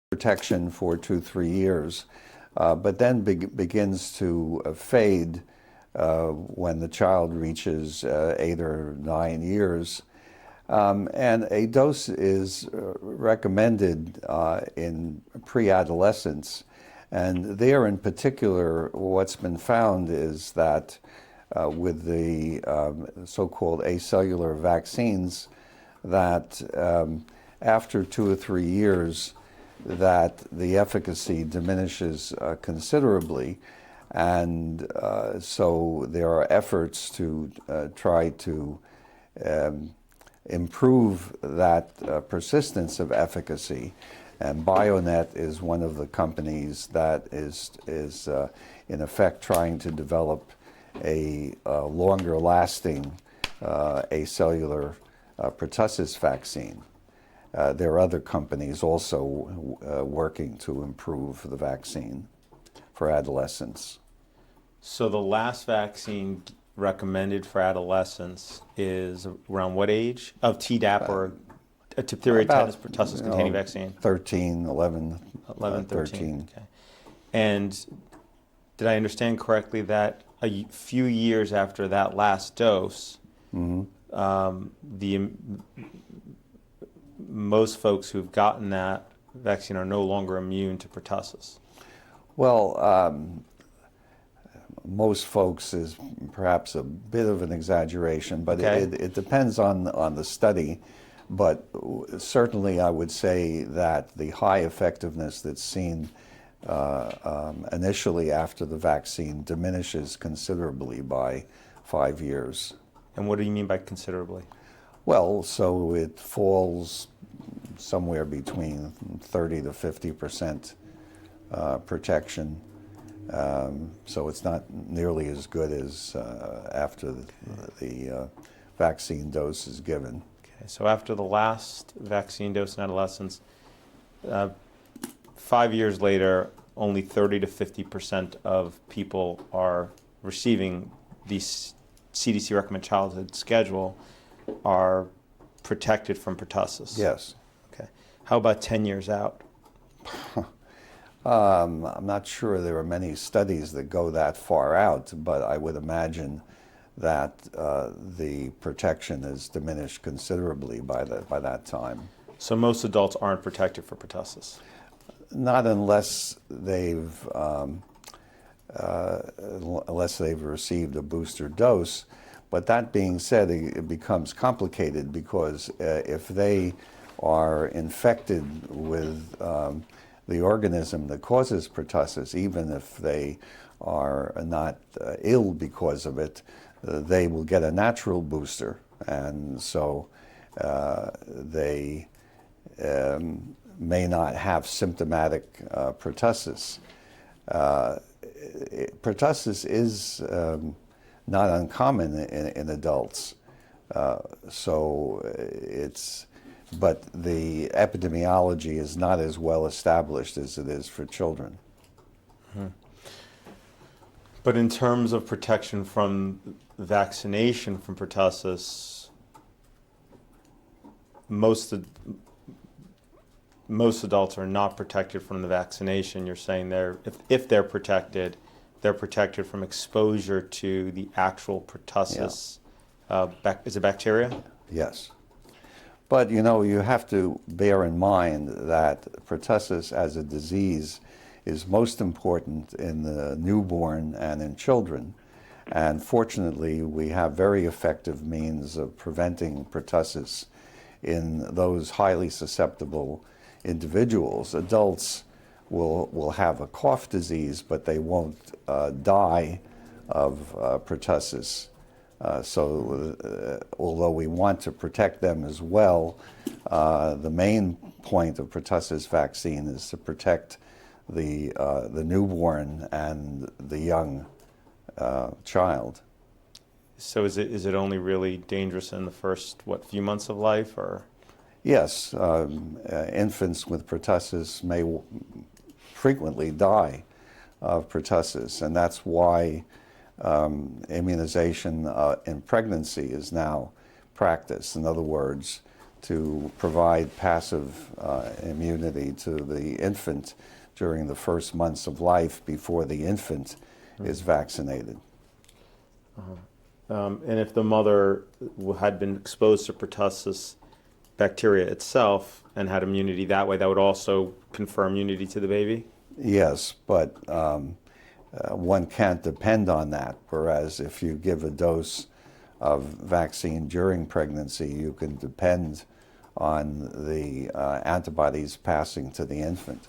protection for 2-3 years, but then begins to fade when the child reaches 8 or 9 years. And a dose is recommended in pre-adolescence. And there in particular, what's been found is that with the so-called acellular vaccines, that after 2 or 3 years, that the efficacy diminishes considerably. And so there are efforts to try to improve that persistence of efficacy. And Bionet is one of the companies that is in effect trying to develop a longer lasting acellular pertussis vaccine. There are other companies also working to improve the vaccine for adolescents. So the last vaccine recommended for adolescents is around what age? Of Tdap or a diphtheria, tetanus, pertussis containing vaccine? 13, 11, 13. Okay. And did I understand correctly that a few years after that last dose, most folks who've gotten that vaccine are no longer immune to pertussis? Well, most folks is perhaps a bit of an exaggeration, but it depends on the study. But certainly I would say that the high effectiveness that's seen initially after the vaccine diminishes considerably by 5 years. And what do you mean by considerably? Well, so it falls somewhere between 30 to 50% protection. So it's not nearly as good as after the vaccine dose is given. Okay, so after the last vaccine dose in adolescents, 5 years later, only 30 to 50% of people are receiving the CDC recommended childhood schedule are protected from pertussis. Yes. Okay. How about 10 years out? I'm not sure there are many studies that go that far out, but I would imagine that the protection is diminished considerably by that time. So most adults aren't protected for pertussis? Not unless they've received a booster dose. But that being said, it becomes complicated because if they are infected with the organism that causes pertussis, even if they are not ill because of it, they will get a natural booster. And so they may not have symptomatic pertussis. Pertussis is not uncommon in adults. But the epidemiology is not as well established as it is for children. Mm-hmm. But in terms of protection from vaccination from pertussis, most adults are not protected from the vaccination. You're saying if they're protected from exposure to the actual pertussis. Yeah. Is it bacteria? Yes. But you have to bear in mind that pertussis as a disease is most important in the newborn and in children. And fortunately, we have very effective means of preventing pertussis in those highly susceptible individuals. Adults will have a cough disease, but they won't die of pertussis. So although we want to protect them as well, the main point of pertussis vaccine is to protect the newborn and the young child. So is it only really dangerous in the first, few months of life, or? Yes, infants with pertussis may frequently die of pertussis, and that's why immunization in pregnancy is now practiced. In other words, to provide passive immunity to the infant during the first months of life before the infant is vaccinated. And if the mother had been exposed to pertussis bacteria itself and had immunity that way, that would also confer immunity to the baby? Yes, but one can't depend on that, whereas if you give a dose of vaccine during pregnancy, you can depend on the antibodies passing to the infant.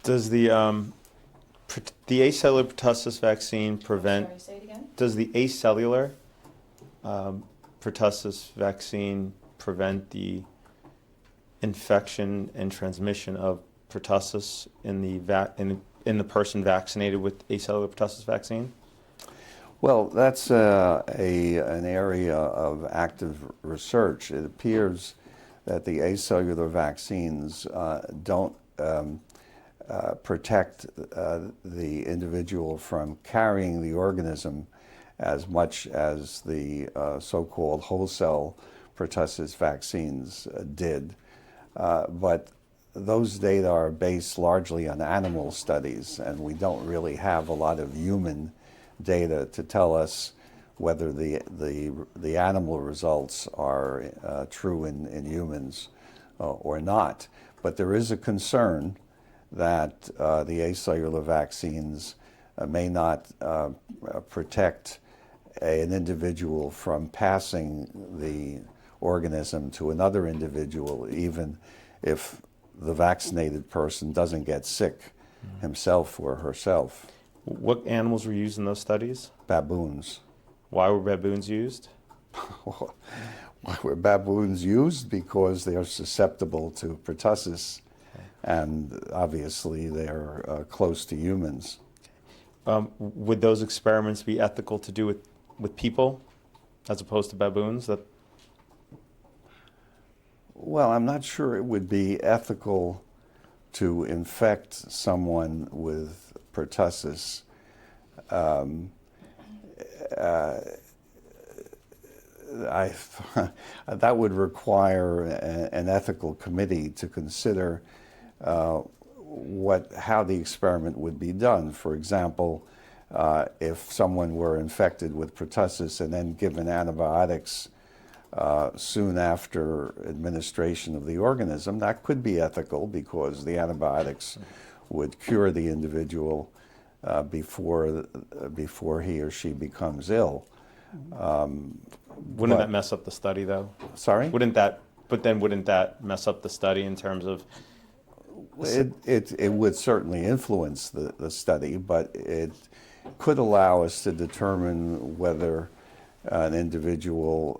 Does the acellular pertussis vaccine prevent? Sorry, say it again? Does the acellular pertussis vaccine prevent the infection and transmission of pertussis in the person vaccinated with acellular pertussis vaccine? Well, that's an area of active research. It appears that the acellular vaccines don't protect the individual from carrying the organism as much as the so-called whole cell pertussis vaccines did. But those data are based largely on animal studies, and we don't really have a lot of human data to tell us whether the animal results are true in humans or not. But there is a concern that the acellular vaccines may not protect an individual from passing the organism to another individual, even if the vaccinated person doesn't get sick himself or herself. What animals were used in those studies? Baboons. Why were baboons used? Why were baboons used? Because they are susceptible to pertussis, and obviously they're close to humans. Would those experiments be ethical to do with people as opposed to baboons? Well, I'm not sure it would be ethical to infect someone with pertussis. That would require an ethical committee to consider how the experiment would be done. For example, if someone were infected with pertussis and then given antibiotics soon after administration of the organism, that could be ethical because the antibiotics would cure the individual before he or she becomes ill. Wouldn't that mess up the study, though? Sorry? Wouldn't that mess up the study in terms of? It would certainly influence the study, but it could allow us to determine whether an individual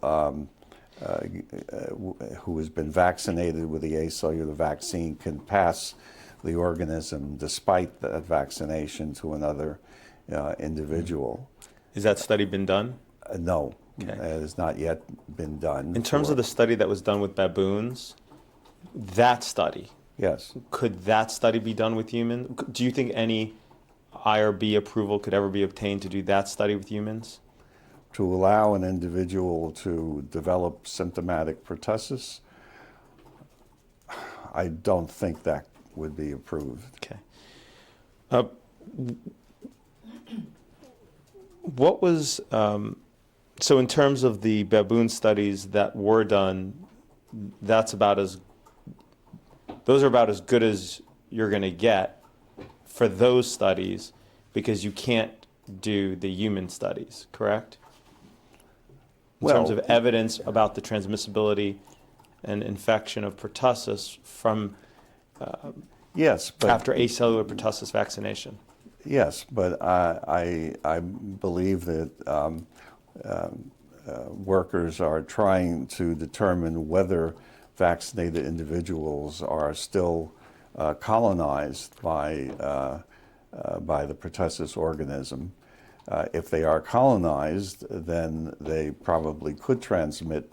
who has been vaccinated with the acellular vaccine can pass the organism despite that vaccination to another individual. Has that study been done? No, Okay. it has not yet been done. In terms of the study that was done with baboons, that study, Yes. could that study be done with humans? Do you think any IRB approval could ever be obtained to do that study with humans? To allow an individual to develop symptomatic pertussis, I don't think that would be approved. Okay. What was, so in terms of the baboon studies that were done, those are about as good as you're going to get for those studies because you can't do the human studies, correct? In terms of evidence about the transmissibility and infection of pertussis from Yes, but after acellular pertussis vaccination. yes, but I believe that workers are trying to determine whether vaccinated individuals are still colonized by the pertussis organism. If they are colonized, then they probably could transmit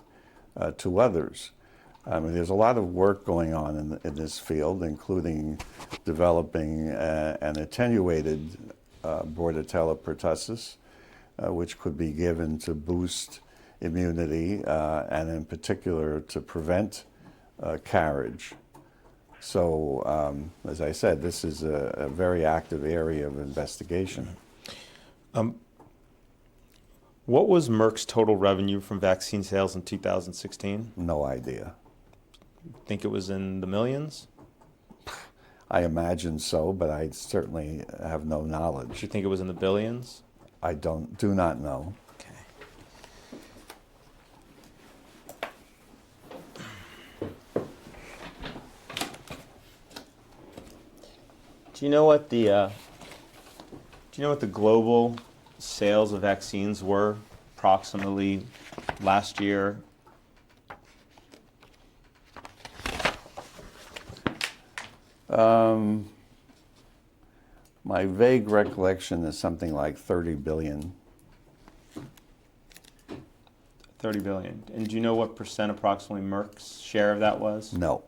to others. I mean, there's a lot of work going on in this field, including developing an attenuated Bordetella pertussis, which could be given to boost immunity and in particular to prevent carriage. So, as I said, this is a very active area of investigation. What was Merck's total revenue from vaccine sales in 2016? No idea. Think it was in the millions? I imagine so, but I certainly have no Do knowledge. you think it was in the billions? I do not know. Okay. Do you know what the global sales of vaccines were approximately last year? My vague recollection is something like 30 billion. 30 billion. And do you know what percent approximately Merck's share of that was? No,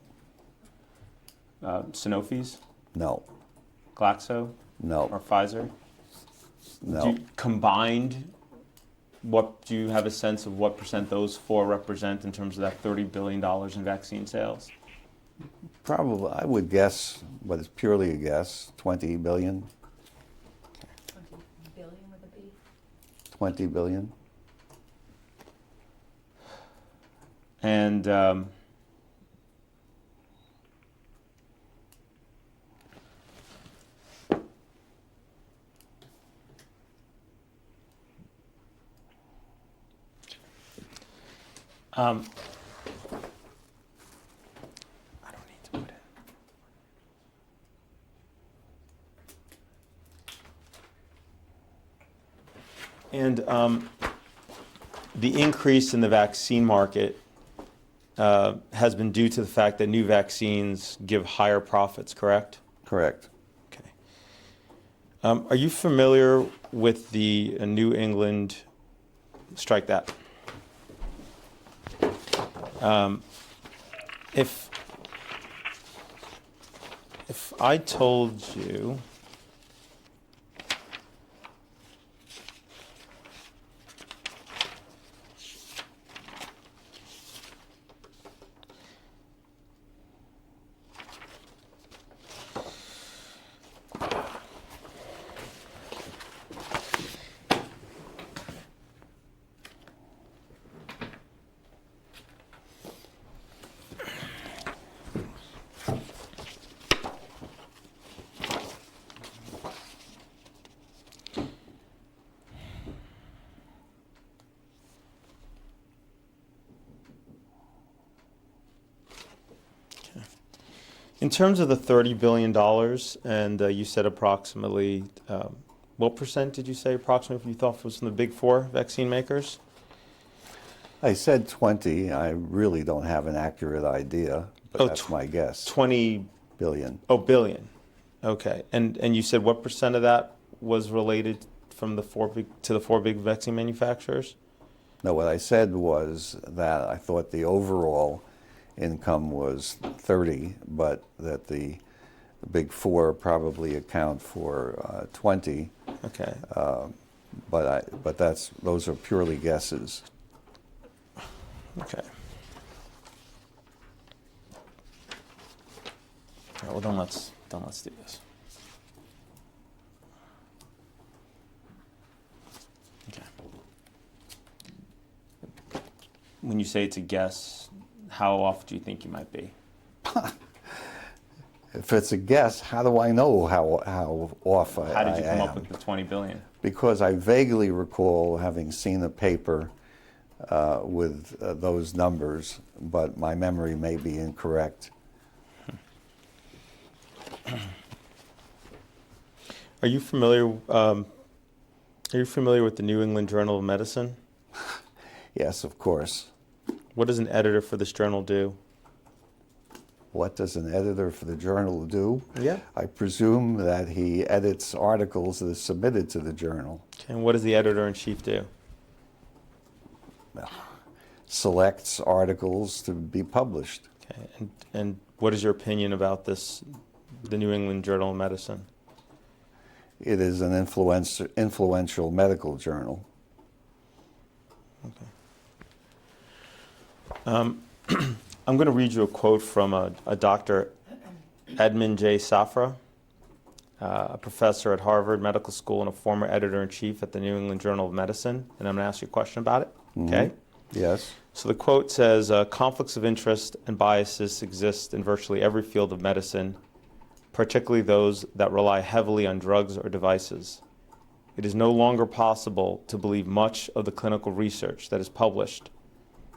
Sanofi's? no, Glaxo? no, Or Pfizer? no. Combined, what do you have a sense of what percent those four represent in terms of that $30 billion in vaccine sales? Probably, I would guess, but it's purely a guess, 20 billion, 20 billion with a B. 20 billion. And I don't need to put it. And the increase in the vaccine market has been due to the fact that new vaccines give higher profits, correct? Correct. Okay. Are you familiar with the New England, strike that. If I told you in terms of the $30 billion, and you said approximately, what percent did you say approximately you thought was from the big four vaccine makers? I said 20. I really don't have an accurate idea, but that's my guess. 20 billion. Oh, billion. Okay. And you said what percent of that was related from the four big vaccine manufacturers? No, what I said was that I thought the overall income was 30, but that the big four probably account for 20. Okay. But those are purely guesses. Okay. All right, well, then let's do this. Okay. When you say it's a guess, how off do you think you might be? If it's a guess, how do I know how off I am? How did you come up with the 20 billion? Because I vaguely recall having seen a paper with those numbers, but my memory may be incorrect. Are you familiar with the New England Journal of Medicine? Yes, of course. What does an editor for this journal do? what does an editor for the journal do? Yeah. I presume that he edits articles that are submitted to the journal, Okay. And what does the editor-in-chief do? selects articles to be published. Okay. And what is your opinion about this, the New England Journal of Medicine? It is an influential medical journal. I'm going to read you a quote from a Dr. Edmund J. Safra, a professor at Harvard Medical School and a former editor-in-chief at the New England Journal of Medicine, and I'm going to ask you a question about it, okay? Yes. So the quote says, conflicts of interest and biases exist in virtually every field of medicine, particularly those that rely heavily on drugs or devices. It is no longer possible to believe much of the clinical research that is published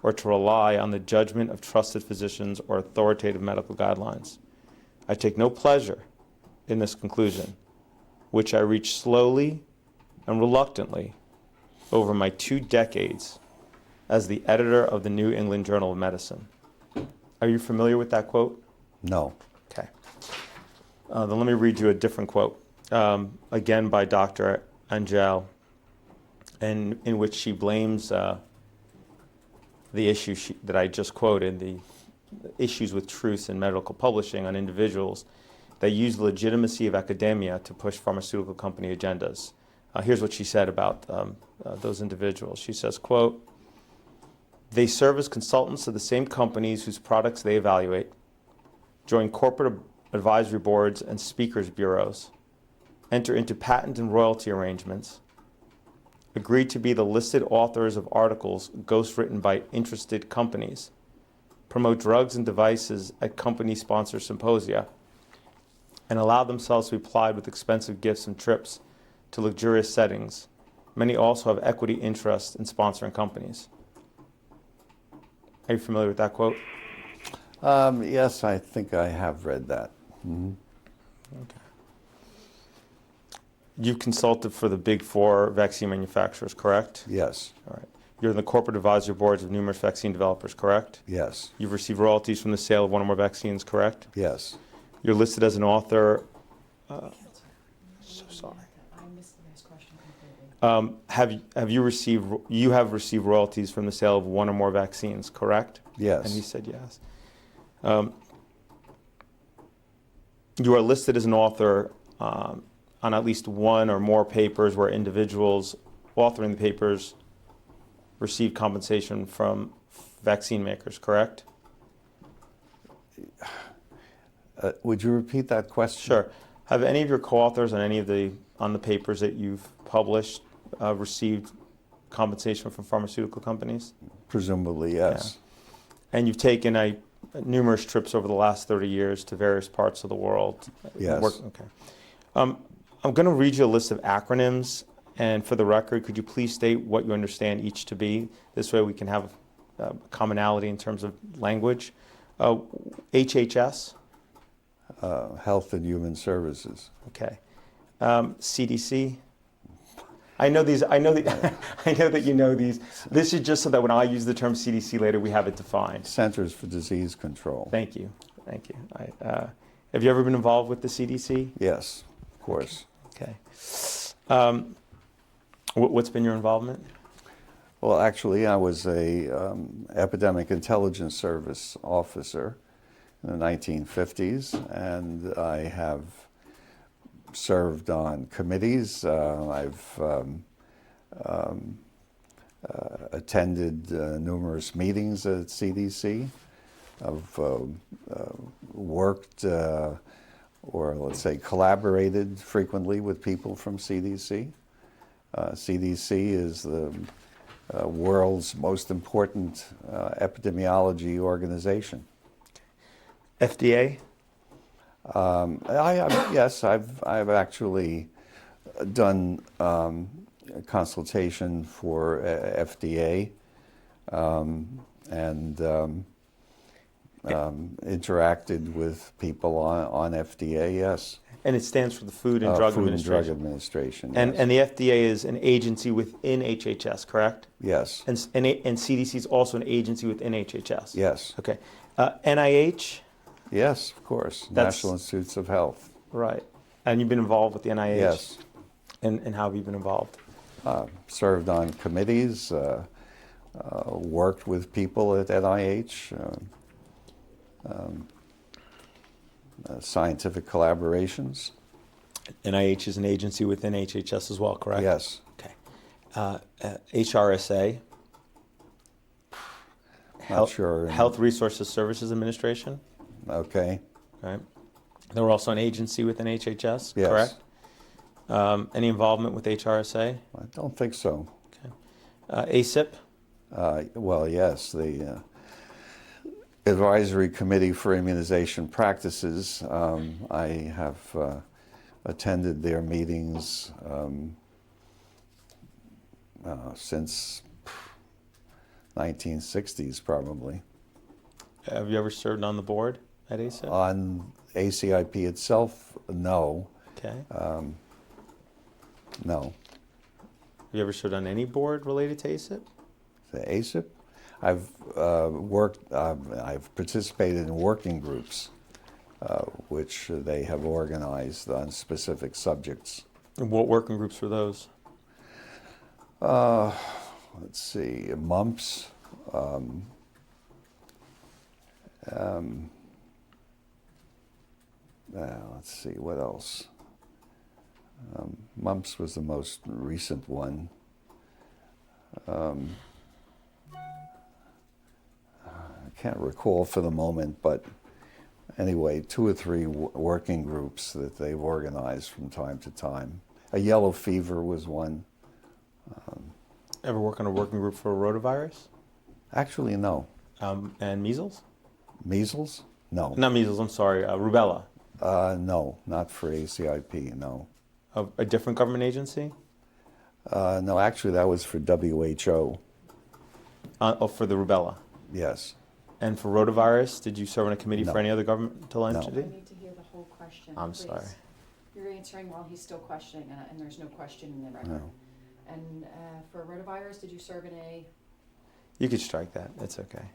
or to rely on the judgment of trusted physicians or authoritative medical guidelines. I take no pleasure in this conclusion, which I reach slowly and reluctantly over my 2 decades as the editor of the New England Journal of Medicine. Are you familiar with that quote? No. Okay. Then let me read you a different quote, again by Dr. Angel, and in which she blames the issue that I just quoted, the issues with truth in medical publishing on individuals that use the legitimacy of academia to push pharmaceutical company agendas. Here's what she said about those individuals. She says, quote, "They serve as consultants of the same companies whose products they evaluate, join corporate advisory boards and speakers bureaus, enter into patent and royalty arrangements, agree to be the listed authors of articles ghostwritten by interested companies, promote drugs and devices at company-sponsored symposia, and allow themselves to be plied with expensive gifts and trips to luxurious settings. Many also have equity interest in sponsoring companies." Are you familiar with that quote? Yes, I think I have read that. Okay. You've consulted for the big 4 vaccine manufacturers, correct? Yes. All right. You're in the corporate advisory boards of numerous vaccine developers, correct? Yes. You've received royalties from the sale of one or more vaccines, correct? Yes. You're listed as an author. So sorry. I missed the next question completely. You have received royalties from the sale of one or more vaccines, correct? Yes. And you said yes. You are listed as an author on at least one or more papers where individuals authoring the papers receive compensation from vaccine makers, correct? Would you repeat that question? Sure. Have any of your co-authors on any of the papers that you've published received compensation from pharmaceutical companies? Presumably, yes. Yeah. And you've taken numerous trips over the last 30 years to various parts of the world. Yes. Okay. I'm going to read you a list of acronyms, and for the record, could you please state what you understand each to be? This way we can have commonality in terms of language. HHS. Health and Human Services. Okay. CDC. I know these. I know that you know these. This is just so that when I use the term CDC later, we have it defined. Centers for Disease Control. Thank you. Thank you. Have you ever been involved with the CDC? Yes, of course. Okay. What's been your involvement? Well, actually, I was a epidemic intelligence service officer in the 1950s, and I have served on committees. I've attended numerous meetings at CDC. I've worked, or let's say collaborated frequently with people from CDC. CDC is the world's most important epidemiology organization. FDA? Yes, I've actually done consultation for FDA and interacted with people on FDA. Yes. And it stands for the Food and Drug Food Administration. and Drug Administration. And, Yes. and the FDA is an agency within HHS, correct? Yes. And CDC is also an agency within HHS? Yes. Okay. NIH? Yes, of course. That's- National Institutes of Health. Right. And you've been involved with the NIH? Yes. And how have you been involved? Served on committees, worked with people at NIH, scientific collaborations. NIH is an agency within HHS as well, correct? Yes. Okay. HRSA? Not sure. Health Resources Services Administration, Okay. right? They were also an agency within HHS, Yes. correct? Any involvement with HRSA? I don't think so. ACIP? Well, yes, the Advisory Committee for Immunization Practices. I have attended their meetings since 1960s, probably. Have you ever served on the board at ACIP? On ACIP itself, no. Okay. No. Have you ever served on any board related to ACIP? The ACIP? I've I've participated in working groups, which they have organized on specific subjects. And what working groups were those? Let's see, mumps. Let's see, what else? Mumps was the most recent one. I can't recall for the moment, but anyway, 2 or 3 working groups that they've organized from time to time. A yellow fever was one. Ever work on a working group for rotavirus? Actually, no. And measles? Measles? No. Not measles, I'm sorry, rubella. No, not for ACIP, no. A different government agency? No, actually, that was for WHO. For the rubella. Yes. And for rotavirus, did you serve on a committee No. for any other governmental No. entity? I need to hear the whole question, I'm please. sorry. You're answering while he's still questioning, and there's no question in the record. No. And for rotavirus, did you serve in a, You could strike that. It's okay.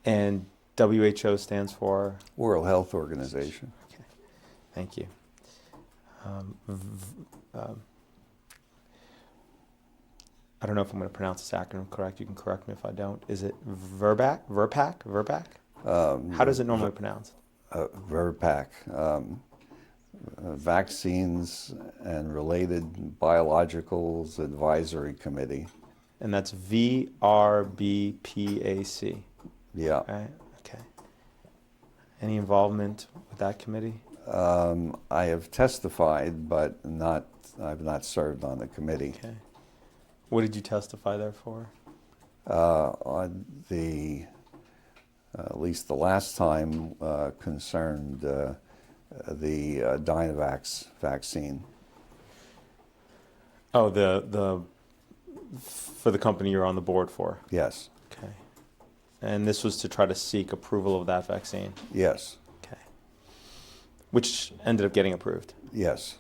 And WHO stands for? World Health Organization. Okay. Thank you. I don't know if I'm going to pronounce this acronym correct. You can correct me if I don't. Is it VRBAC? VRBAC? VRBAC? How does it normally pronounce? VRBPAC. Vaccines and Related Biologicals Advisory Committee. And that's VRBPAC. Yeah. Right? Okay. Any involvement with that committee? I have testified, but I've not served on the committee. Okay. What did you testify there for? On the, at least the last time, concerned the Dynavax vaccine. Oh, for the company you're on the board for. Yes. Okay. And this was to try to seek approval of that vaccine. Yes. Okay. Which ended up getting approved. Yes.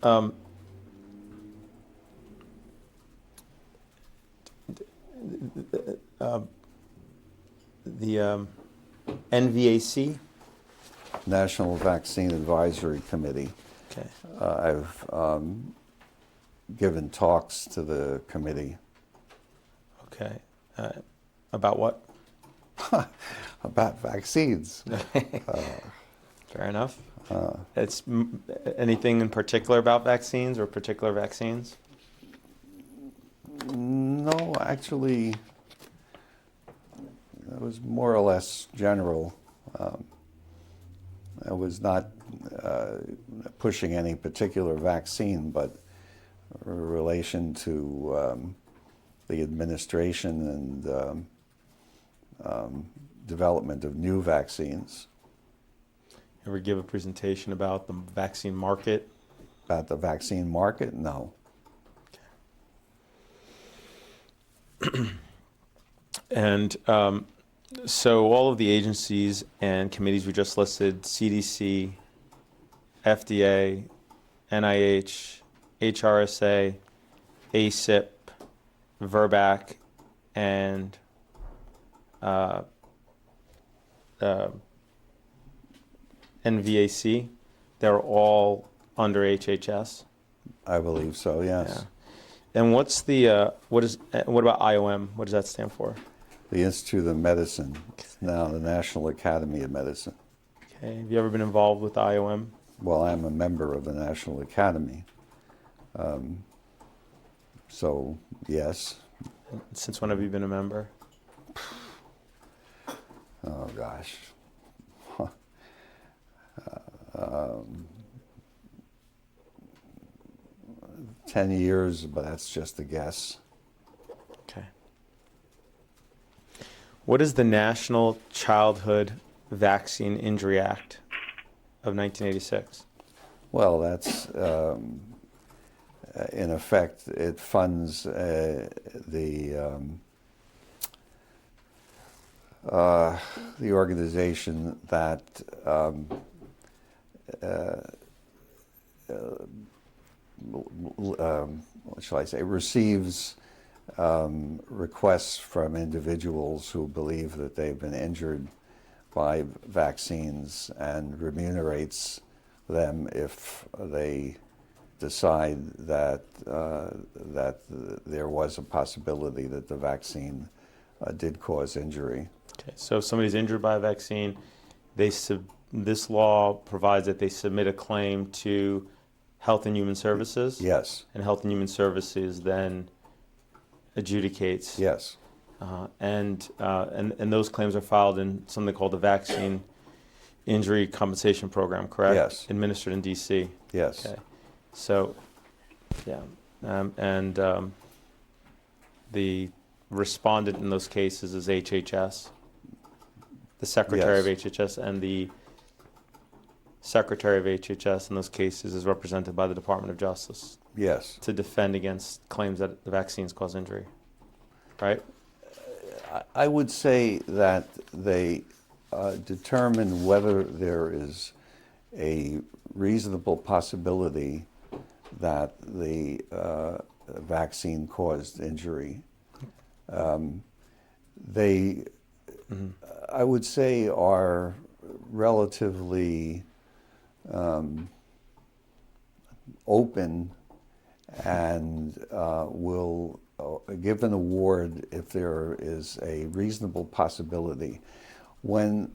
The NVAC. National Vaccine Advisory Committee. Okay. I've given talks to the committee Okay. About what? about vaccines. Fair enough. It's anything in particular about vaccines or particular vaccines? No, actually, it was more or less general. I was not pushing any particular vaccine, but in relation to the administration and development of new vaccines. Ever give a presentation about the vaccine market? About the vaccine market? No. And so all of the agencies and committees we just listed, CDC, FDA, NIH, HRSA, ACIP, Verbac, and NVAC, they're all under HHS. I believe so, yes. Yeah. And what's the what about IOM? What does that stand for? The Institute of Medicine, now the National Academy of Medicine. Okay. Have you ever been involved with IOM? Well, I'm a member of the National Academy. So, yes. Since when have you been a member? Oh, gosh. 10 years, but that's just a guess. Okay. What is the National Childhood Vaccine Injury Act of 1986? Well, that's, in effect, it funds the organization that, what shall I say, receives requests from individuals who believe that they've been injured by vaccines and remunerates them if they decide that there was a possibility that the vaccine did cause injury. Okay. So if somebody's injured by a vaccine, this law provides that they submit a claim to Health and Human Services. Yes. And Health and Human Services then adjudicates. Yes. And those claims are filed in something called the Vaccine Injury Compensation Program, correct? Yes. Administered in D.C. Yes. Okay. So, yeah, the respondent in those cases is HHS, the Secretary of Yes. HHS, and the Secretary of HHS in those cases is represented by the Department of Justice Yes. to defend against claims that the vaccines cause injury, right? I would say that they determine whether there is a reasonable possibility that the vaccine caused injury. They, I would say, are relatively open and will give an award if there is a reasonable possibility. When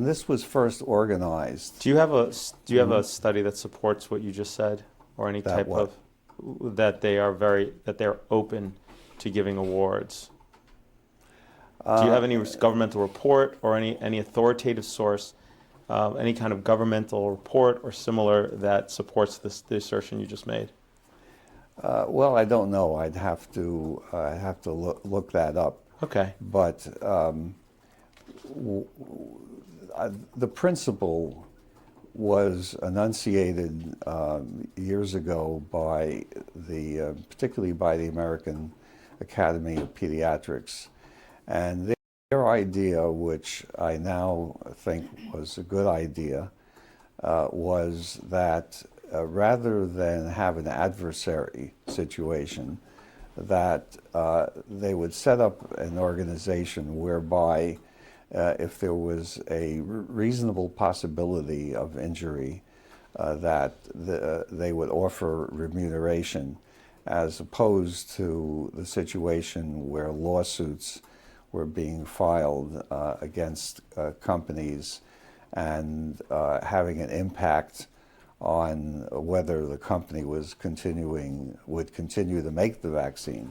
this was first organized, Do you have a study that supports what you just said, or any That type what? of that they're open to giving awards? Do you have any governmental report or any authoritative source, any kind of governmental report or similar that supports the assertion you just made? well, I don't know. I'd have to look that up. Okay. But the principle was enunciated years ago by particularly by the American Academy of Pediatrics, and their idea, which I now think was a good idea, was that rather than have an adversary situation, that they would set up an organization whereby if there was a reasonable possibility of injury, that they would offer remuneration, as opposed to the situation where lawsuits were being filed against companies and having an impact on whether the company would continue to make the vaccine.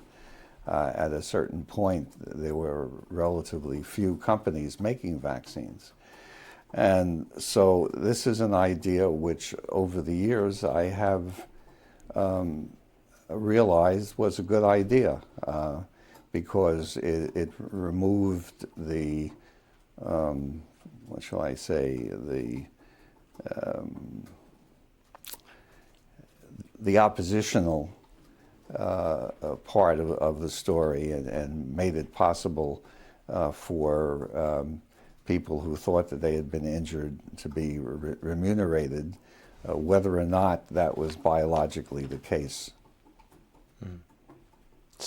At a certain point, there were relatively few companies making vaccines. And so this is an idea which over the years I have realized was a good idea because it removed the, what shall I say, the oppositional part of the story and made it possible for people who thought that they had been injured to be remunerated, whether or not that was biologically the case.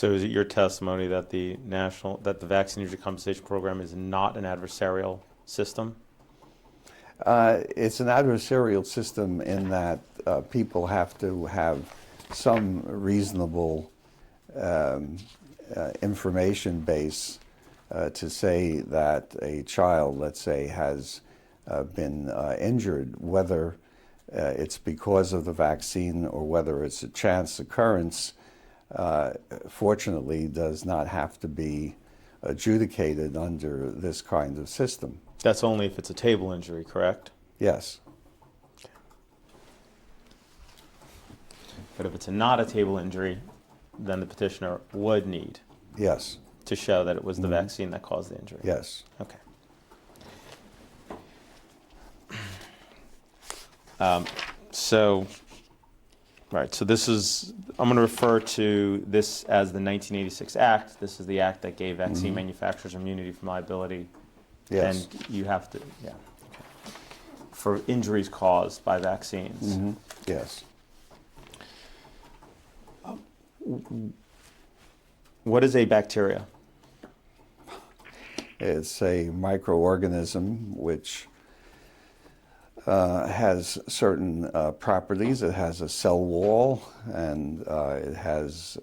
So is it your testimony that the Vaccine Injury Compensation Program is not an adversarial system? It's an adversarial system in that people have to have some reasonable information base to say that a child, let's say, has been injured, whether it's because of the vaccine or whether it's a chance occurrence, fortunately does not have to be adjudicated under this kind of system. That's only if it's a table injury, correct? Yes. But if it's not a table injury, then the petitioner would need Yes. to show that it was the vaccine that caused the injury. Yes. Okay. So this is, I'm going to refer to this as the 1986 Act. This is the act that gave vaccine manufacturers immunity from liability. Yes. And you have to, yeah, okay. For injuries caused by vaccines. Yes. What is a bacteria? It's a microorganism which has certain properties. It has a cell wall, and it has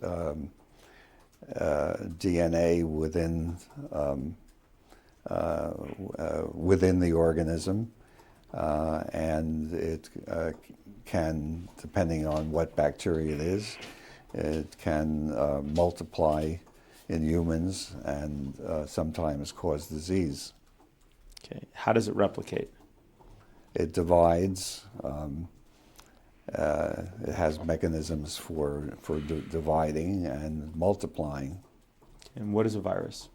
DNA within the organism, and it can, depending on what bacteria it is, it can multiply in humans and sometimes cause disease. Okay. How does it replicate? It divides. It has mechanisms for dividing and multiplying. And what is a virus?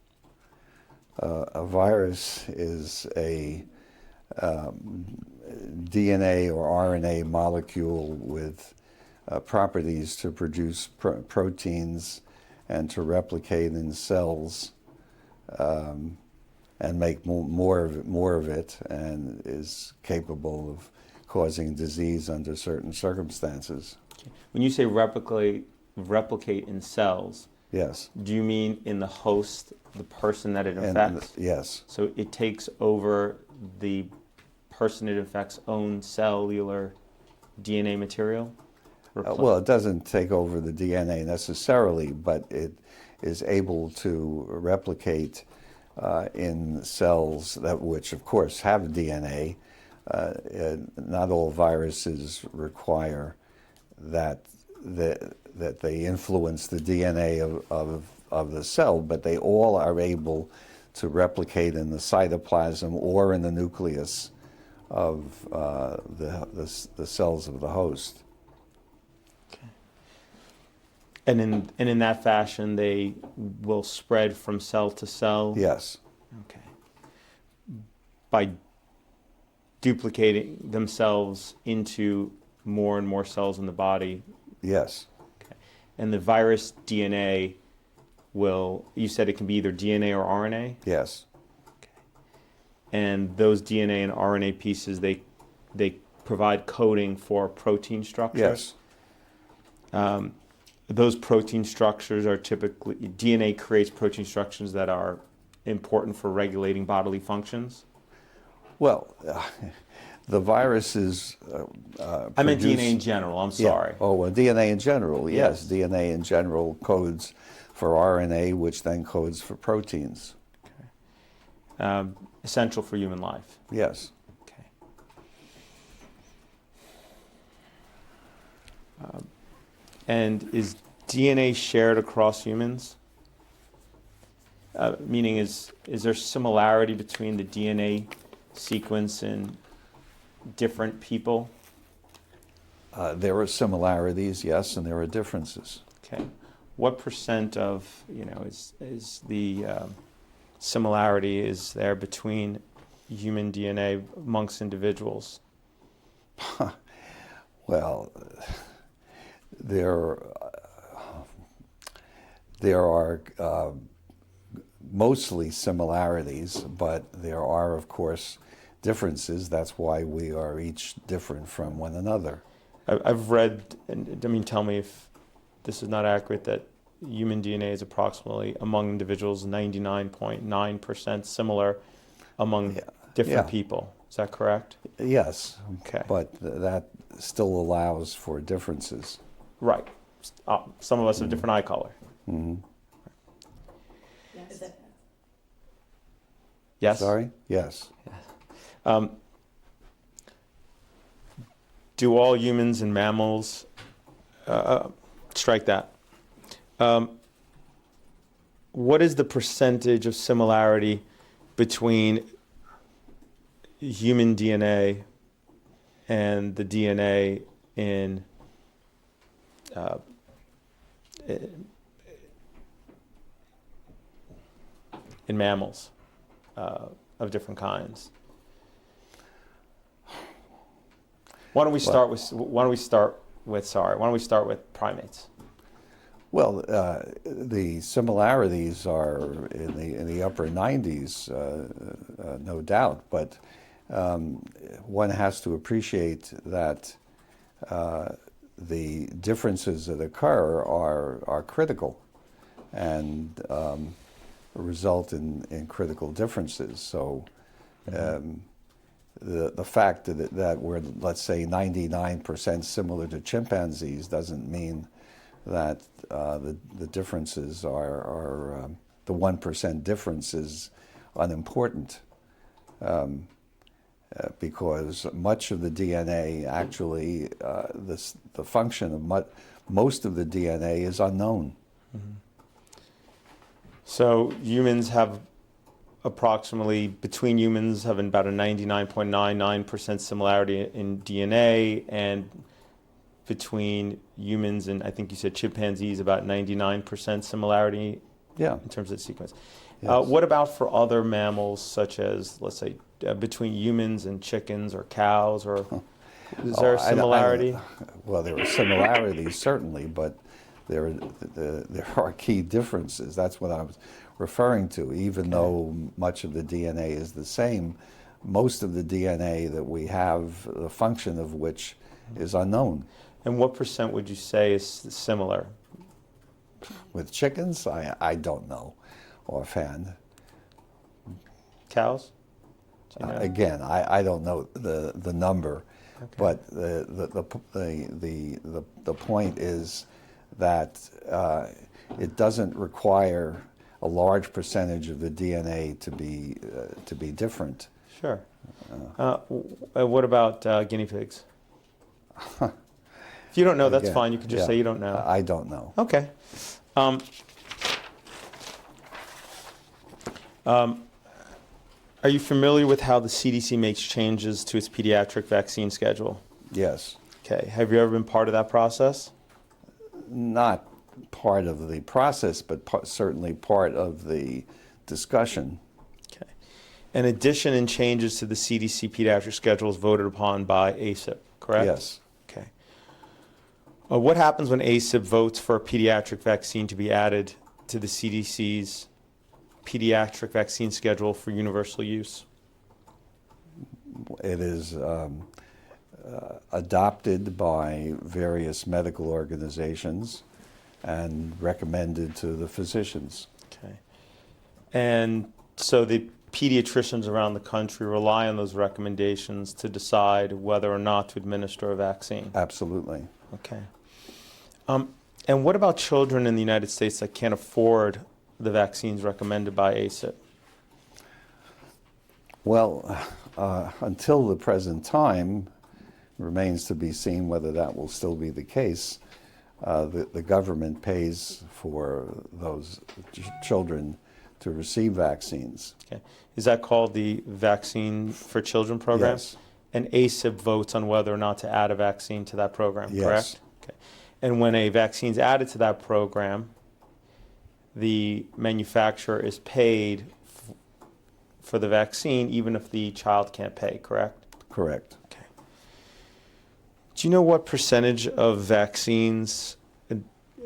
A virus is a DNA or RNA molecule with properties to produce proteins and to replicate in cells and make more of it, and is capable of causing disease under certain circumstances. Okay. When you say replicate in cells, Yes. do you mean in the host, the person that it infects? Yes. So it takes over the person it infects' own cellular DNA material? Well, it doesn't take over the DNA necessarily, but it is able to replicate in cells which, of course, have DNA. Not all viruses require that they influence the DNA of the cell, but they all are able to replicate in the cytoplasm or in the nucleus of the cells of the host. And in that fashion, they will spread from cell to cell? Yes. Okay. By duplicating themselves into more and more cells in the body? Yes. Okay. And the virus DNA you said it can be either DNA or RNA? Yes. Okay. And those DNA and RNA pieces, they provide coding for protein structures? Yes. Those protein structures are typically, DNA creates protein structures that are important for regulating bodily functions? Well, the viruses I meant produce- DNA in general, I'm sorry. Yeah. Oh, well, DNA in general, yes. Yes. DNA in general codes for RNA, which then codes for proteins. Okay. Essential for human life? Yes. Okay. And is DNA shared across humans? Meaning, is there similarity between the DNA sequence in different people? There are similarities, yes, and there are differences. Okay. What percent of, is the similarity is there between human DNA amongst individuals? Well, there are mostly similarities, but there are, of course, differences. That's why we are each different from one another. I've read, and I mean, tell me if this is not accurate, that human DNA is approximately among individuals 99.9% similar among different Yeah. people. Is that correct? Yes, Okay. but that still allows for differences. Right. Some of us have different eye color. Hmm. Yes. Yes? Sorry? Yes. Do all humans and mammals, strike that. What is the percentage of similarity between human DNA and the DNA in mammals of different kinds? Why don't we start with primates? Well, the similarities are in the upper 90s, no doubt, but one has to appreciate that the differences that occur are critical and result in critical differences. So the fact that we're, let's say, 99% similar to chimpanzees doesn't mean that the differences are the 1% difference is unimportant, because much of the DNA actually, the function of most of the DNA is unknown. Mm-hmm. So humans have approximately, between humans, have about a 99.99% similarity in DNA, and between humans and I think you said chimpanzees, about 99% similarity Yeah. in terms of the sequence. Yes. What about for other mammals, such as, let's say, between humans and chickens or cows, or is there a similarity? Well, there are similarities certainly, but there are key differences. That's what I was referring to. Even though much of the DNA is the same, most of the DNA that we have, the function of which is unknown. And what percent would you say is similar? With chickens, I don't know offhand. Cows? Do you know? Again, I don't know the number, Okay. but the point is that it doesn't require a large percentage of the DNA to be different. Sure. What about guinea pigs? If you don't know, that's Again, fine. You can just say you don't know. I don't know. Okay. Are you familiar with how the CDC makes changes to its pediatric vaccine schedule? Yes. Okay. Have you ever been part of that process? Not part of the process, but certainly part of the discussion. Okay. An addition and changes to the CDC pediatric schedule is voted upon by ACIP, correct? Yes. Okay. What happens when ACIP votes for a pediatric vaccine to be added to the CDC's pediatric vaccine schedule for universal use? It is adopted by various medical organizations and recommended to the physicians. Okay. And so the pediatricians around the country rely on those recommendations to decide whether or not to administer a vaccine? Absolutely. Okay. And what about children in the United States that can't afford the vaccines recommended by ACIP? Well, until the present time, remains to be seen whether that will still be the case. The government pays for those children to receive vaccines. Okay. Is that called the Vaccine for Children program? Yes. And ACIP votes on whether or not to add a vaccine to that program, Yes. correct? Okay. And when a vaccine is added to that program, the manufacturer is paid for the vaccine even if the child can't pay, correct? Correct. Okay. Do you know what percentage of vaccines,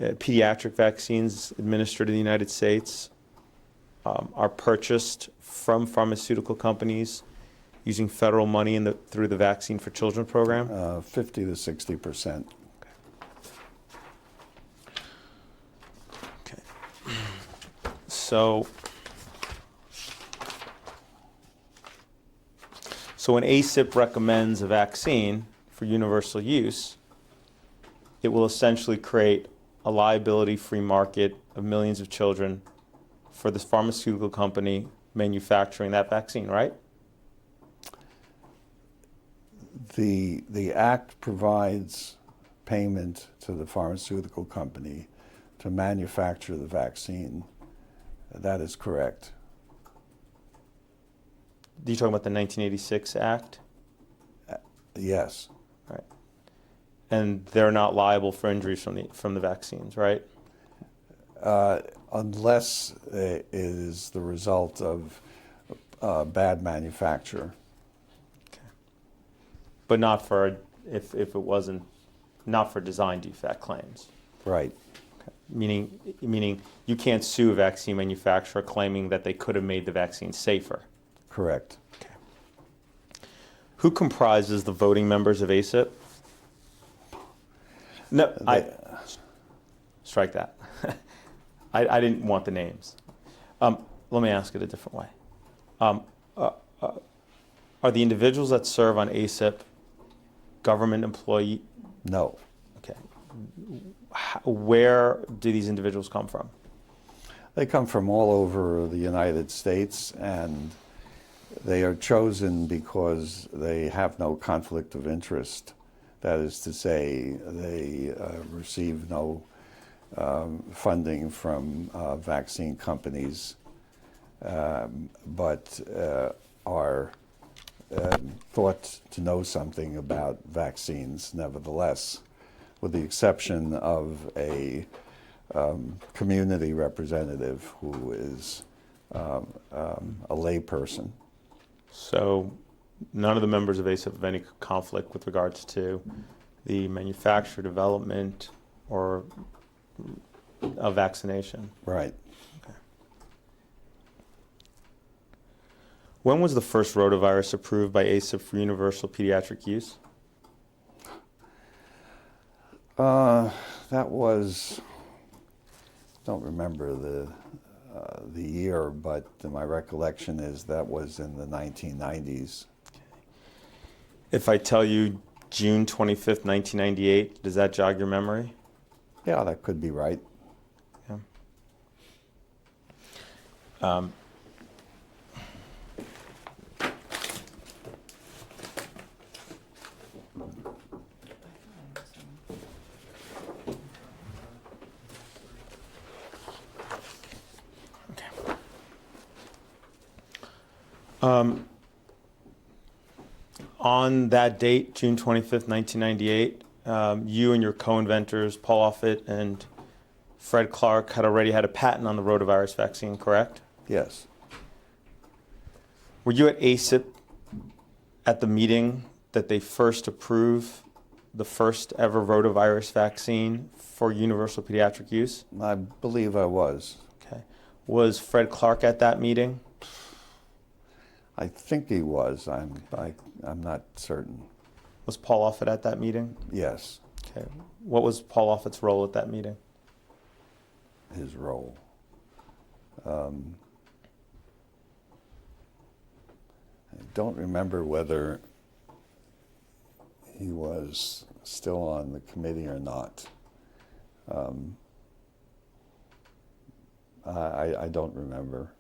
pediatric vaccines administered in the United States are purchased from pharmaceutical companies using federal money through the Vaccine for Children program? 50 to 60%. Okay. So when ACIP recommends a vaccine for universal use, it will essentially create a liability-free market of millions of children for this pharmaceutical company manufacturing that vaccine, right? The act provides payment to the pharmaceutical company to manufacture the vaccine. That is correct. You're talking about the 1986 Act? Yes, Right. And they're not liable for injuries from the vaccines, right? unless it is the result of bad manufacture. But not for, if it wasn't, not for design defect claims. Right. Meaning you can't sue a vaccine manufacturer claiming that they could have made the vaccine safer. Correct. Who comprises the voting members of ACIP? No, strike that. I didn't want the names. Let me ask it a different way. Are the individuals that serve on ACIP government employee? No. Okay. Where do these individuals come from? They come from all over the United States, and they are chosen because they have no conflict of interest. That is to say, they receive no funding from vaccine companies, but are thought to know something about vaccines nevertheless, with the exception of a community representative who is a layperson. So none of the members of ACIP have any conflict with regards to the manufacture, development, or a vaccination. Right. When was the first rotavirus approved by ACIP for universal pediatric use? That was, don't remember the year, but my recollection is that was in the 1990s. If I tell you June 25th, 1998, does that jog your memory? Yeah, that could be right. Yeah. On that date, June 25th, 1998, you and your co-inventors, Paul Offit and Fred Clark, had already had a patent on the rotavirus vaccine, correct? Yes. Were you at ACIP at the meeting that they first approved the first ever rotavirus vaccine for universal pediatric use? I believe I was. Okay. Was Fred Clark at that meeting? I think he was. I'm not certain. Was Paul Offit at that meeting? Yes, Okay. What was Paul Offit's role at that meeting? his role. I don't remember whether he was still on the committee or not. I don't remember.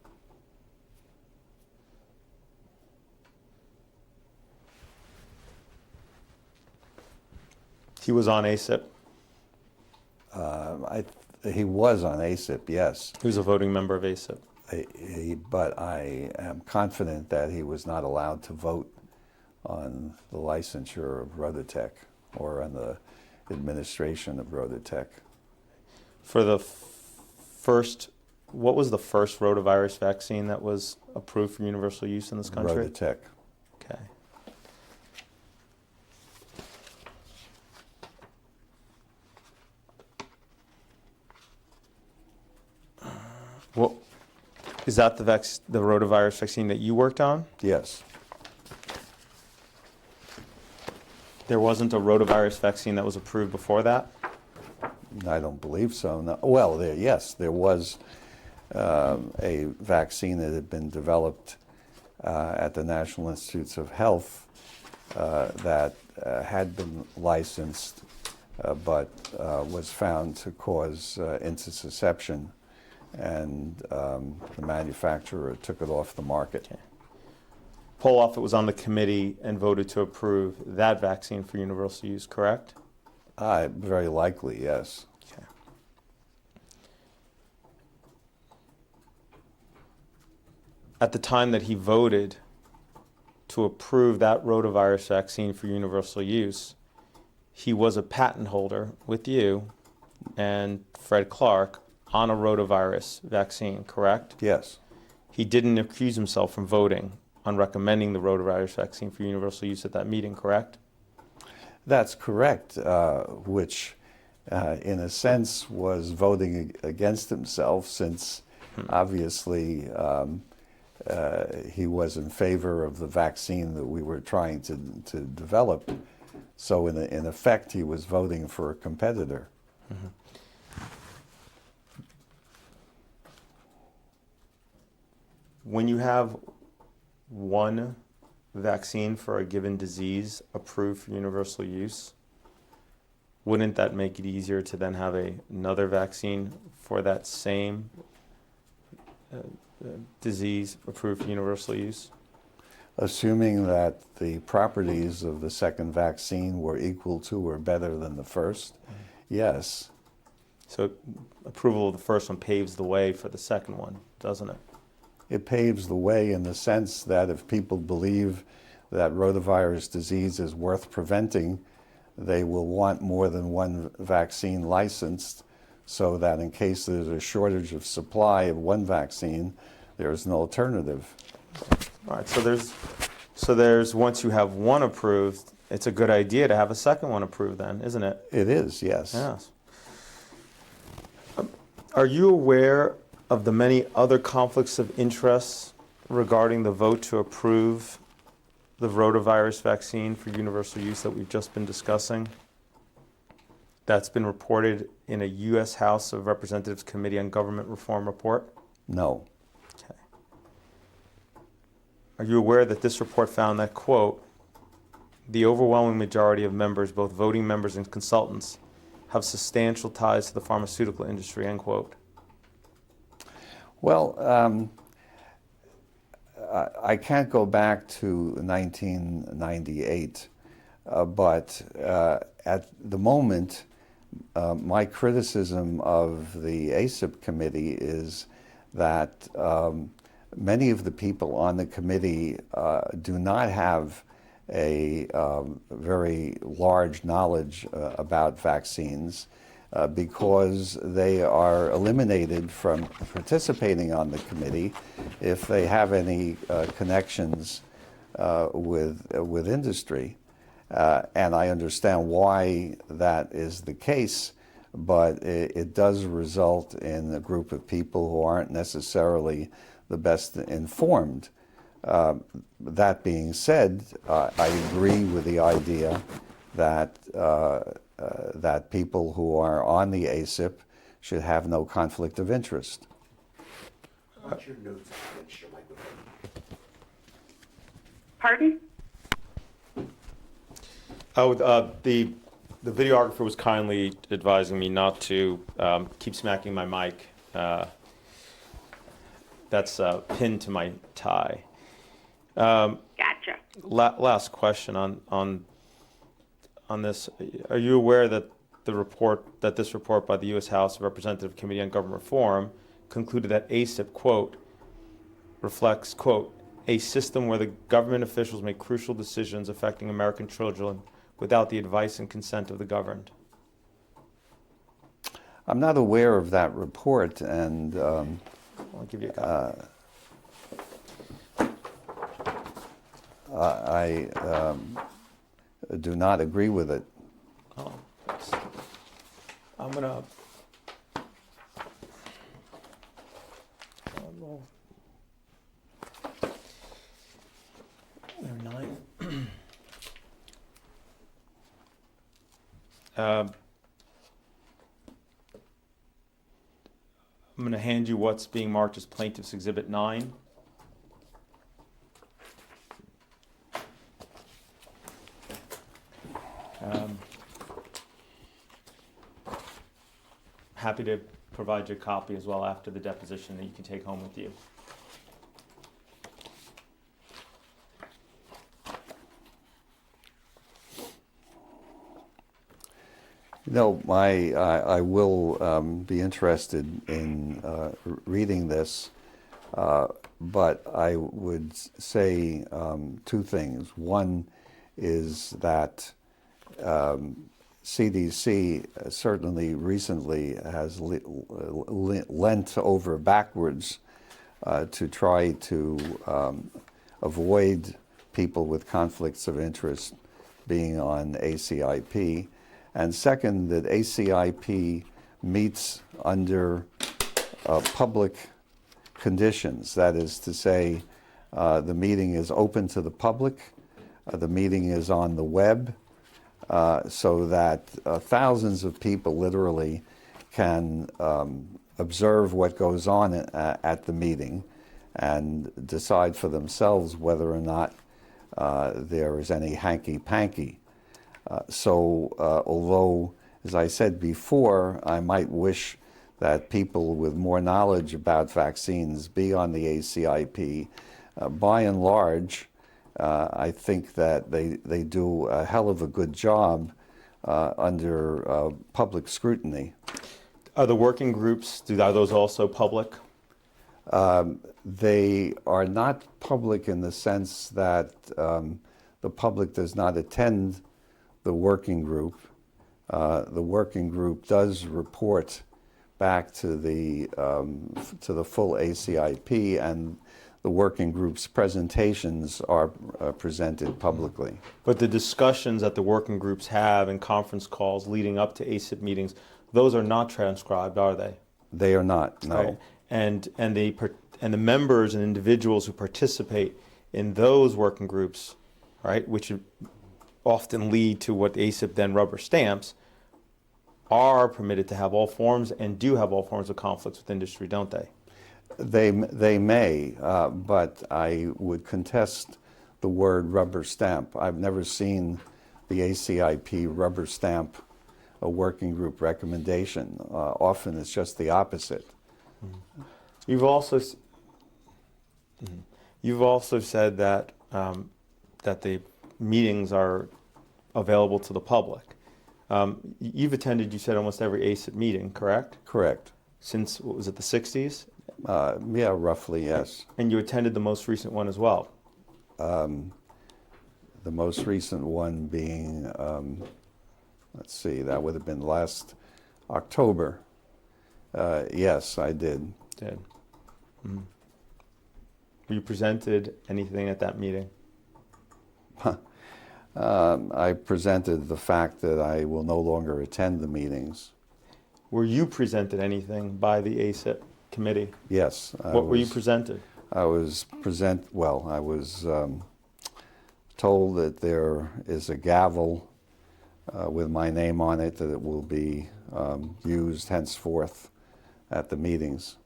He was on ACIP. He was on ACIP, yes. He was a voting member of ACIP. But I am confident that he was not allowed to vote on the licensure of Rototech or on the administration of Rototech. For the first, what was the first rotavirus vaccine that was approved for universal use in this country? Rototech. Okay. Well, is that the rotavirus vaccine that you worked on? Yes. There wasn't a rotavirus vaccine that was approved before that? I don't believe so. No. Well, yes, there was a vaccine that had been developed at the National Institutes of Health that had been licensed but was found to cause intussusception, and the manufacturer took it off the market. Okay. Poloff was on the committee and voted to approve that vaccine for universal use, correct? Very likely, yes. Okay. At the time that he voted to approve that rotavirus vaccine for universal use, he was a patent holder with you and Fred Clark on a rotavirus vaccine, correct? Yes. He didn't accuse himself from voting on recommending the rotavirus vaccine for universal use at that meeting, correct? That's correct, which in a sense was voting against himself, since obviously he was in favor of the vaccine that we were trying to develop. So in effect, he was voting for a competitor. Mm-hmm. When you have one vaccine for a given disease approved for universal use, wouldn't that make it easier to then have another vaccine for that same disease approved for universal use? Assuming that the properties of the second vaccine were equal to or better than the first, yes. So approval of the first one paves the way for the second one, doesn't it? It paves the way in the sense that if people believe that rotavirus disease is worth preventing, they will want more than one vaccine licensed, so that in case there's a shortage of supply of one vaccine, there's an alternative. All right, so there's once you have one approved, it's a good idea to have a second one approved then, isn't it? It is, yes. Yes. Are you aware of the many other conflicts of interest regarding the vote to approve the rotavirus vaccine for universal use that we've just been discussing? That's been reported in a U.S. House of Representatives Committee on Government Reform report? No. Okay. Are you aware that this report found that, quote, the overwhelming majority of members, both voting members and consultants, have substantial ties to the pharmaceutical industry, end quote? Well, I can't go back to 1998, but at the moment, my criticism of the ACIP committee is that many of the people on the committee do not have a very large knowledge about vaccines, because they are eliminated from participating on the committee if they have any connections with industry. And I understand why that is the case, but it does result in a group of people who aren't necessarily the best informed. That being said, I agree with the idea that that people who are on the ACIP should have no conflict of interest. What's your notes against your microphone? Pardon? Oh, the videographer was kindly advising me not to keep smacking my mic. That's pinned to my tie. Gotcha. Last question on this. Are you aware that this report by the U.S. House of Representatives Committee on Government Reform concluded that ACIP, quote, reflects, quote, a system where the government officials make crucial decisions affecting American children without the advice and consent of the governed? I'm not aware of that report, and I'll give you a copy. I do not agree with it. Oh, thanks. I'm gonna. There are 9. going to hand you what's being marked as Plaintiff's Exhibit 9. Happy to provide you a copy as well after the deposition that you can take home with you. No, I will be interested in reading this, but I would say two things. One is that CDC certainly recently has lent over backwards to try to avoid people with conflicts of interest being on ACIP. And second, that ACIP meets under public conditions. That is to say, the meeting is open to the public, the meeting is on the web, so that thousands of people literally can observe what goes on at the meeting and decide for themselves whether or not there is any hanky-panky. So although, as I said before, I might wish that people with more knowledge about vaccines be on the ACIP, by and large, I think that they do a hell of a good job under public scrutiny. Are the working groups, are those also public? They are not public in the sense that the public does not attend the working group. The working group does report back to the full ACIP, and the working group's presentations are presented publicly. But the discussions that the working groups have and conference calls leading up to ACIP meetings, those are not transcribed, are they? They are not, no. Right. And the members and individuals who participate in those working groups, right, which often lead to what the ACIP then rubber stamps, are permitted to have all forms and do have all forms of conflicts with industry, don't they? They may, but I would contest the word rubber stamp. I've never seen the ACIP rubber stamp a working group recommendation. Often it's just the opposite. You've also said that that the meetings are available to the public. You've attended, you said, almost every ACIP meeting, correct? Correct. Since, what was it, the 60s? Yeah, roughly, yes. And you attended the most recent one as well? The most recent one being, let's see, that would have been last October. Yes, I did. Did. Mm-hmm. Were you presented anything at that meeting? I presented the fact that I will no longer attend the meetings. Were you presented anything by the ACIP committee? Yes. What were you presented? I was told that there is a gavel with my name on it, that it will be used henceforth at the meetings.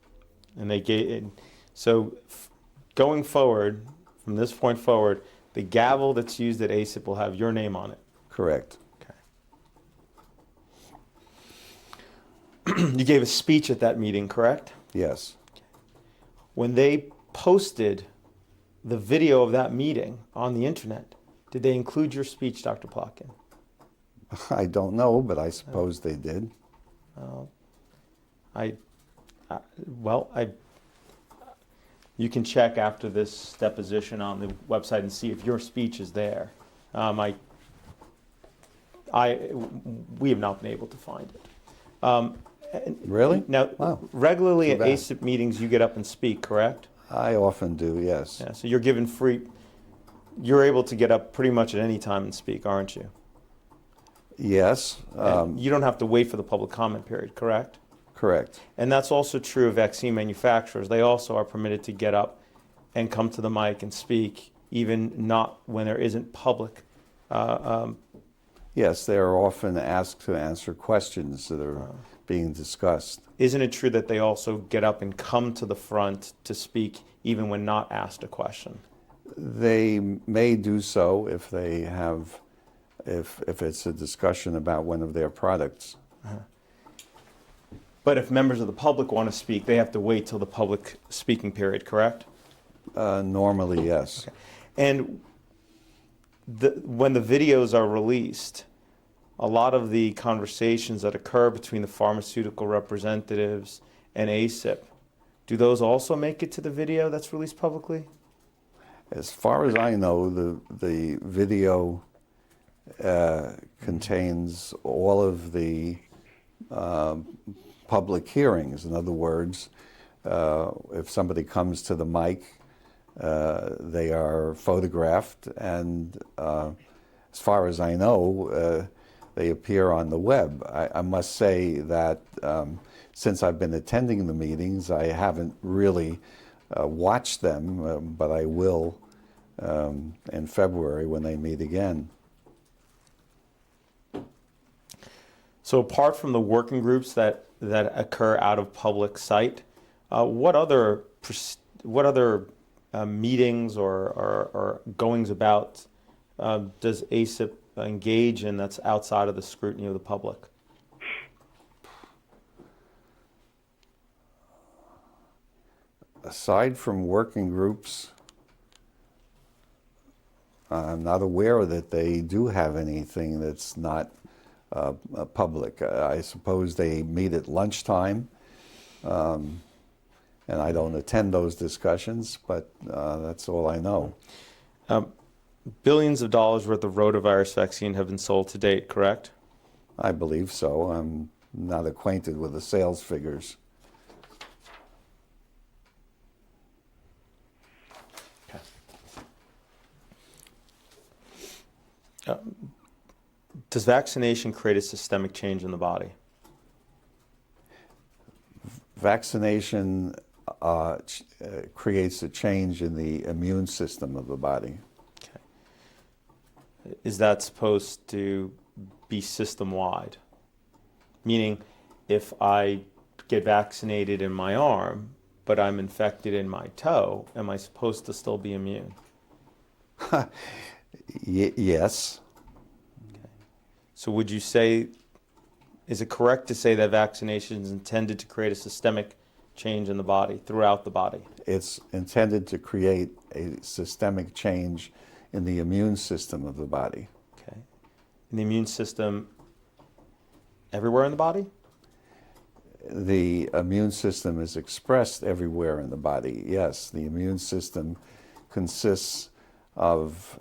And they gave, so going forward, from this point forward, the gavel that's used at ACIP will have your name on it. Correct. Okay. You gave a speech at that meeting, correct? Yes. When they posted the video of that meeting on the internet, did they include your speech, Dr. Plotkin? I don't know, but I suppose they did. You can check after this deposition on the website and see if your speech is there. We have not been able to find it. Really? Now, Wow. regularly at Too bad. ACIP meetings, you get up and speak, correct? I often do, yes. Yeah. So you're able to get up pretty much at any time and speak, aren't you? Yes. And you don't have to wait for the public comment period, correct? Correct. And that's also true of vaccine manufacturers. They also are permitted to get up and come to the mic and speak, even not when there isn't public. Yes, they are often asked to answer questions that are being discussed. Isn't it true that they also get up and come to the front to speak even when not asked a question? They may do so if they have, if it's a discussion about one of their products. But if members of the public want to speak, they have to wait till the public speaking period, correct? Normally, yes. And when the videos are released, a lot of the conversations that occur between the pharmaceutical representatives and ASIP, do those also make it to the video that's released publicly? As far as I know, the video contains all of the public hearings. In other words, if somebody comes to the mic, they are photographed, and as far as I know, they appear on the web. I must say that since I've been attending the meetings, I haven't really watched them, but I will in February when they meet again. So apart from the working groups that occur out of public sight, what other meetings or goings about does ASIP engage in that's outside of the scrutiny of the public? Aside from working groups, I'm not aware that they do have anything that's not public. I suppose they meet at lunchtime, and I don't attend those discussions, but that's all I know. Billions of dollars worth of rotavirus vaccine have been sold to date, correct? I believe so. I'm not acquainted with the sales figures. Does vaccination create a systemic change in the body? Vaccination creates a change in the immune system of the body. Okay. Is that supposed to be system-wide? Meaning, if I get vaccinated in my arm, but I'm infected in my toe, am I supposed to still be immune? Yes. Okay. So would you say, is it correct to say that vaccination is intended to create a systemic change in the body, throughout the body? It's intended to create a systemic change in the immune system of the body. Okay. And the immune system everywhere in the body? The immune system is expressed everywhere in the body, yes. The immune system consists of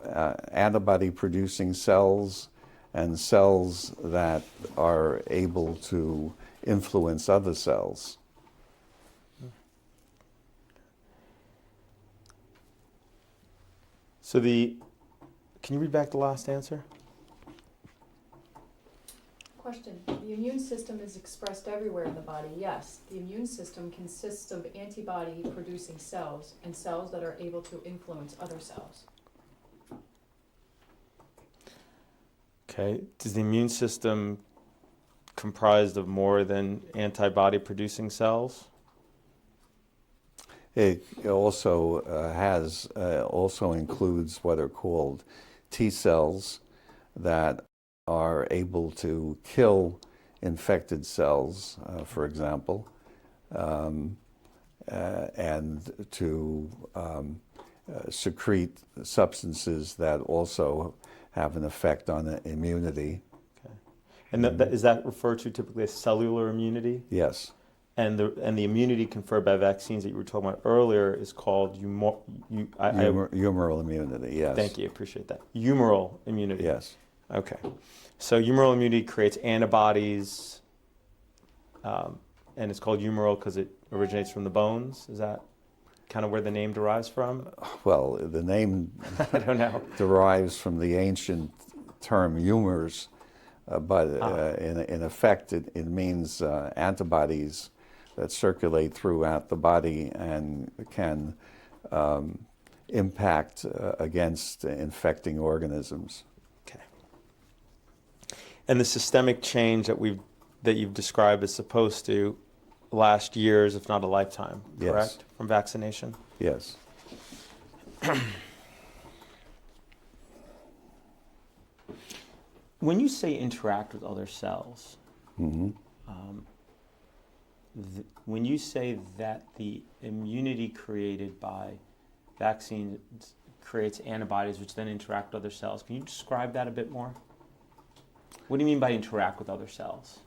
antibody-producing cells and cells that are able to influence other cells. So can you read back the last answer? Question, the immune system is expressed everywhere in the body, yes. The immune system consists of antibody-producing cells and cells that are able to influence other cells. Okay. Is the immune system comprised of more than antibody-producing cells? It also also includes what are called T cells that are able to kill infected cells, for example, and to secrete substances that also have an effect on immunity. Okay. And is that referred to typically as cellular immunity? Yes. And the immunity conferred by vaccines that you were talking about earlier is called Humoral immunity, yes. Thank you, appreciate that. Humoral immunity. Yes. Okay. So humoral immunity creates antibodies, and it's called humoral because it originates from the bones. Is that kind of where the name derives from? Well, the name I don't know. derives from the ancient term humors, but in effect it means antibodies that circulate throughout the body and can impact against infecting organisms. Okay. And the systemic change that we've that you've described is supposed to last years, if not a lifetime, Yes. correct? From vaccination? Yes. When you say interact with other cells, Hmm. when you say that the immunity created by vaccines creates antibodies which then interact with other cells, can you describe that a bit more? What do you mean by interact with other cells?